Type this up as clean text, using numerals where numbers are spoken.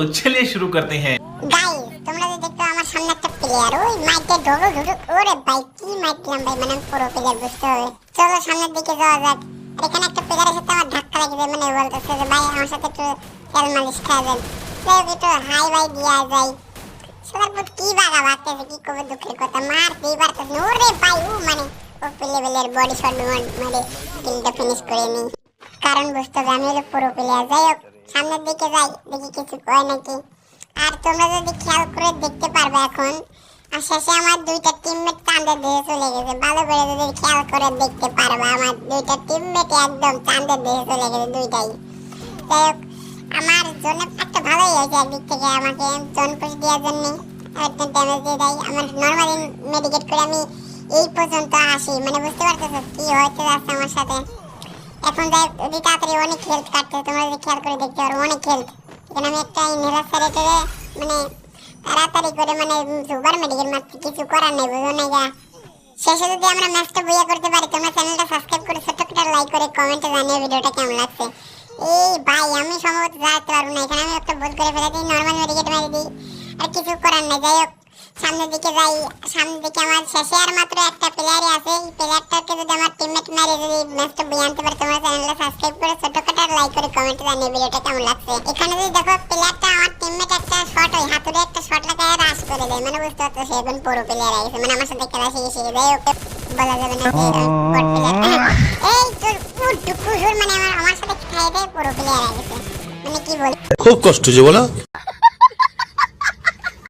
तो चलिए शुरू करते हैं। গাইস তোমরা যে দেখতে আমার সামনে একটা প্লেয়ার ওই মাইকে ঢোলো ঢুক ওরে ভাই কি মাইক দিলাম ভাই মানে পুরো প্লেয়ার বুঝতে হবে। চলো সামনের দিকে যাওয়া যাক। আর এখানে একটা প্লেয়ারের সাথে আমার ধাক্কা লেগে যায় মানে বলতেছে যে ভাই আমার সাথে একটু তেল মালিশ খাওয়া যান। যাই একটু হাই ভাই দিয়া যায়। সবার বুট কি বাগা বাগতেছে কি কবে দুঃখের কথা মার দুই পারতেছে ওরে ভাই ও মানে ও প্লেয়ারের বডি শট মানে কিলটা ফিনিশ করে নি। কারণ বুঝতে হবে আমি হলো পুরো প্লেয়ার। যাই হোক সামনের দিকে যাই দেখি কিছু কয় নাকি। আর তোমরা যদি খেয়াল করে দেখতে পারবে এখন আর শেষে আমার দুইটা টিমমেট চাঁদে দিয়ে চলে গেছে। ভালো করে যদি খেয়াল করে দেখতে পারবে আমার দুইটা টিমমেট একদম চাঁদে দিয়ে চলে গেছে দুইটাই। যাই হোক আমার জন্য একটা ভালোই হয়েছে একদিক থেকে আমাকে জন পুশ দেওয়ার জন্য একটা ড্যামেজ দিয়ে দেয়। আমার নর্মালি মেডিকেট করে আমি এই পর্যন্ত আসি মানে বুঝতে পারতেছো কি হয়েছে যাচ্ছে আমার সাথে। এখন যাই যদি তাড়াতাড়ি অনেক হেলথ কাটতে তোমরা যদি খেয়াল করে দেখতে পারো অনেক হেলথ। এখানে আমি একটা ইনহেলার সাইডে মানে তাড়াতাড়ি করে মানে সুপার মেডিকেল মারতে কিছু করার নেই বুঝো না গা। শেষে যদি আমরা ম্যাচটা বইয়া করতে পারি তোমরা চ্যানেলটা সাবস্ক্রাইব করে ছোট্ট একটা লাইক করে কমেন্টে জানিয়ে ভিডিওটা কেমন লাগছে। এই ভাই আমি সম্ভবত যাইতে পারবো না এখানে আমি একটা ভুল করে ফেলে দিই নর্মাল মেডিকেট মেরে দিই আর কিছু করার নেই। যাই হোক সামনের দিকে যাই। সামনের দিকে আমার শেষে আর মাত্র একটা প্লেয়ারই আছে। এই প্লেয়ারটাকে যদি আমার টিমমেট মেরে যদি ম্যাচটা বই আনতে পারে তোমরা চ্যানেলটা সাবস্ক্রাইব করে ছোট্ট একটা লাইক করে কমেন্টে জানিয়ে ভিডিওটা কেমন লাগছে। এখানে যদি দেখো প্লেয়ারটা আমার টিমমেট একটা শট হয় হাতুড়ে একটা শট লাগায় রাশ করে দেয় মানে বুঝতে পারছো সে এখন পুরো প্লেয়ার হয়ে গেছে মানে আমার সাথে খেলা শিখে যাই হোক বলা যাবে না যে বট প্লেয়ার। এই তোর কুকুর মানে আমার সাথে খাইয়ে দেয় পুরো প্লেয়ার হয়ে গেছে মানে কি বল খুব কষ্ট যে বলো।